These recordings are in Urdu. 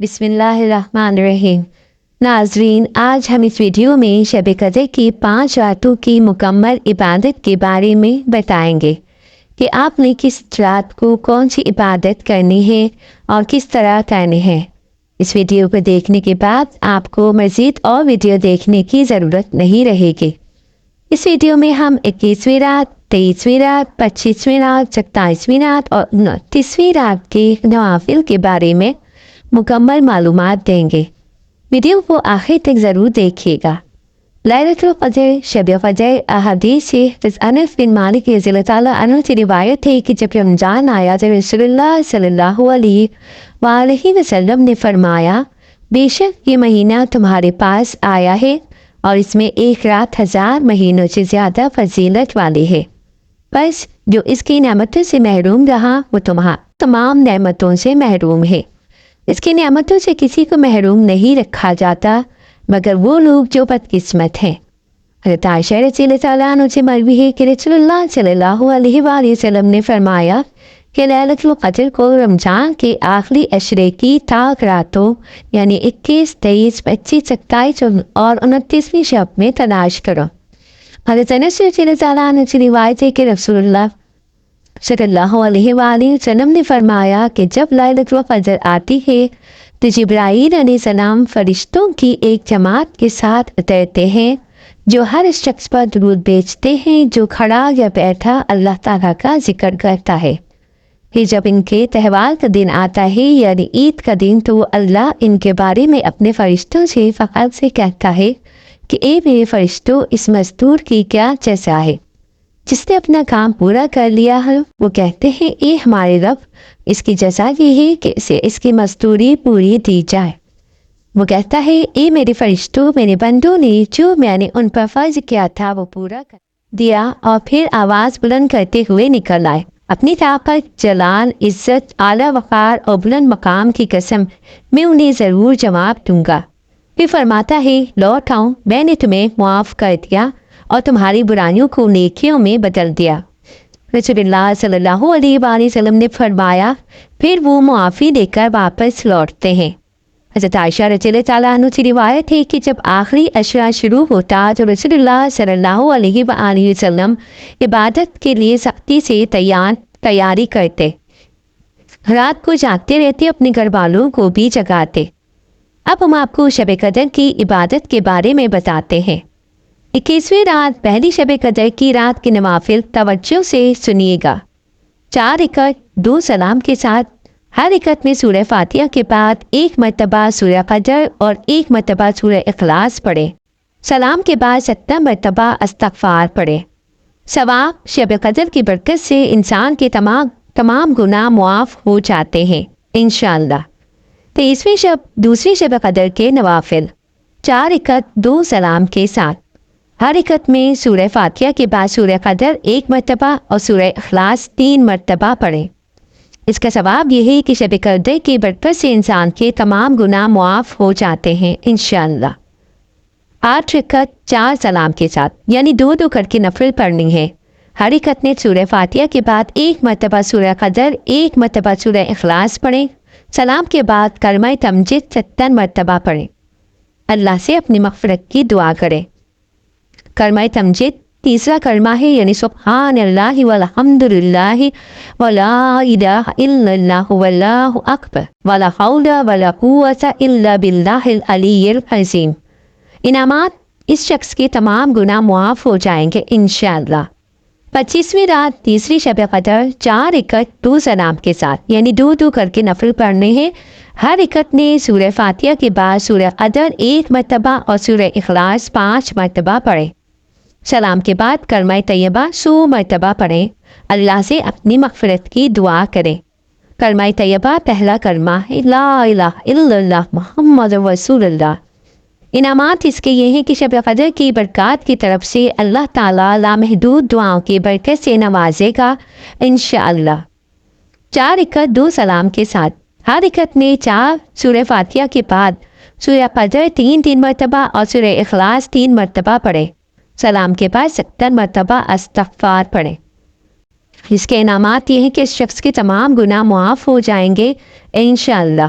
بسم اللہ الرحمن الرحیم۔ ناظرین، آج ہم اس ویڈیو میں شب قدر کی 5 راتوں کی مکمل عبادت کے بارے میں بتائیں گے کہ آپ نے کس رات کو کون سی عبادت کرنی ہے اور کس طرح کرنی ہے۔ اس ویڈیو کو دیکھنے کے بعد آپ کو مزید اور ویڈیو دیکھنے کی ضرورت نہیں رہے گی۔ اس ویڈیو میں ہم 21ویں رات، 23ویں رات، 25ویں رات، 27ویں رات اور 29ویں رات کے نوافل کے بارے میں مکمل معلومات دیں گے۔ ویڈیو کو آخر تک ضرور دیکھیے گا۔ لیلۃ القدر، شب قدر، احادیث سے انس بن مالک رضی اللہ تعالیٰ عنہ سے روایت ہے کہ جب رمضان آیا تو رسول اللہ صلی اللہ علیہ وآلہ وسلم نے فرمایا، بے شک یہ مہینہ تمہارے پاس آیا ہے اور اس میں ایک رات 1000 مہینوں سے زیادہ فضیلت والی ہے۔ بس جو اس کی نعمتوں سے محروم رہا وہ تمام نعمتوں سے محروم ہے۔ اس کی نعمتوں سے کسی کو محروم نہیں رکھا جاتا مگر وہ لوگ جو بدقسمت ہیں۔ حضرت عائشہ رضی اللہ تعالیٰ عنہ سے مروی ہے کہ رسول اللہ صلی اللہ علیہ وآلہ وسلم نے فرمایا کہ لیلۃ القدر کو رمضان کے آخری عشرے کی تاک راتوں یعنی 21، 23، 25، 27 اور 29ویں شب میں تلاش کرو۔ حضرت انس رضی اللہ تعالیٰ عنہ سے روایت ہے کہ رسول اللہ صلی اللہ علیہ وآلہ وسلم نے فرمایا کہ جب لیلۃ القدر آتی ہے تو جبرائیل علیہ السلام فرشتوں کی ایک جماعت کے ساتھ اترتے ہیں جو ہر شخص پر درود بھیجتے ہیں جو کھڑا یا بیٹھا اللہ تعالیٰ کا ذکر کرتا ہے۔ پھر جب ان کے تہوار کا دن آتا ہے یعنی عید کا دن تو وہ اللہ ان کے بارے میں اپنے فرشتوں سے فخر سے کہتا ہے کہ اے میرے فرشتوں، اس مزدور کی کیا جزا ہے؟ جس نے اپنا کام پورا کر لیا ہے وہ کہتے ہیں اے ہمارے رب، اس کی جزا یہ ہے کہ اسے اس کی مزدوری پوری دی جائے۔ وہ کہتا ہے اے میرے فرشتوں، میرے بندوں نے جو میں نے ان پر فرض کیا تھا وہ پورا کر دیا، اور پھر آواز بلند کرتے ہوئے نکل آئے۔ اپنی طاقت، جلال، عزت، اعلیٰ وقار اور بلند مقام کی قسم، میں انہیں ضرور جواب دوں گا۔ پھر فرماتا ہے لوٹ آؤ، میں نے تمہیں معاف کر دیا اور تمہاری برائیوں کو نیکیوں میں بدل دیا۔ رسول اللہ صلی اللہ علیہ وآلہ وسلم نے فرمایا پھر وہ معافی لے کر واپس لوٹتے ہیں۔ حضرت عائشہ رضی اللہ تعالیٰ عنہ سے روایت ہے کہ جب آخری عشرہ شروع ہوتا تو رسول اللہ صلی اللہ علیہ وآلہ وسلم عبادت کے لیے سختی سے تیاری کرتے، رات کو جاگتے رہتے، اپنے گھر والوں کو بھی جگاتے۔ اب ہم آپ کو شب قدر کی عبادت کے بارے میں بتاتے ہیں۔ 21ویں رات، پہلی شب قدر کی رات کے نوافل توجہ سے سنیے گا۔ 4 رکعت 2 سلام کے ساتھ، ہر رکعت میں سورہ فاتحہ کے بعد 1 مرتبہ سورہ قدر اور 1 مرتبہ سورہ اخلاص پڑھے۔ سلام کے بعد 70 مرتبہ استغفار پڑھے۔ ثواب، شب قدر کی برکت سے انسان کے تمام گناہ معاف ہو جاتے ہیں انشاءاللہ۔ 23ویں شب، دوسری شب قدر کے نوافل، 4 رکعت 2 سلام کے ساتھ، ہر رکعت میں سورہ فاتحہ کے بعد سورہ قدر 1 مرتبہ اور سورہ اخلاص 3 مرتبہ پڑھیں۔ اس کا ثواب یہ ہے کہ شب قدر کی برکت سے انسان کے تمام گناہ معاف ہو جاتے ہیں انشاءاللہ۔ 8 رکعت 4 سلام کے ساتھ، یعنی 2 کر کے نفل پڑھنی ہے۔ ہر رکعت میں سورہ فاتحہ کے بعد 1 مرتبہ سورہ قدر، 1 مرتبہ سورہ اخلاص پڑھیں۔ سلام کے بعد کلمہ تمجید 70 مرتبہ پڑھیں۔ اللہ سے اپنی مغفرت کی دعا کریں۔ کلمہ تمجید تیسرا کلمہ ہے، یعنی سبحان اللہ والحمد للہ ولا الہ الا اللہ واللہ اکبر ولا حول ولا قوۃ الا باللہ العلی العظیم۔ انعامات، اس شخص کے تمام گناہ معاف ہو جائیں گے انشاءاللہ۔ 25ویں رات، تیسری شب قدر، 4 رکعت 2 سلام کے ساتھ، یعنی 2 کر کے نفل پڑھنے ہیں۔ ہر رکعت میں سورہ فاتحہ کے بعد سورہ قدر 1 مرتبہ اور سورہ اخلاص 5 مرتبہ پڑھیں۔ سلام کے بعد کلمہ طیبہ 100 مرتبہ پڑھیں۔ اللہ سے اپنی مغفرت کی دعا کریں۔ کلمہ طیبہ پہلا کلمہ ہے لا الہ الا اللہ محمد رسول اللہ۔ انعامات اس کے یہ ہیں کہ شب قدر کی برکات کی طرف سے اللہ تعالیٰ لامحدود دعاؤں کی برکت سے نوازے گا انشاءاللہ۔ 4 رکعت 2 سلام کے ساتھ، ہر رکعت میں 4 سورہ فاتحہ کے بعد سورہ قدر 3 مرتبہ اور سورہ اخلاص 3 مرتبہ پڑھیں۔ سلام کے بعد 70 مرتبہ استغفار پڑھیں۔ اس کے انعامات یہ ہیں کہ اس شخص کے تمام گناہ معاف ہو جائیں گے انشاءاللہ۔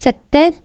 70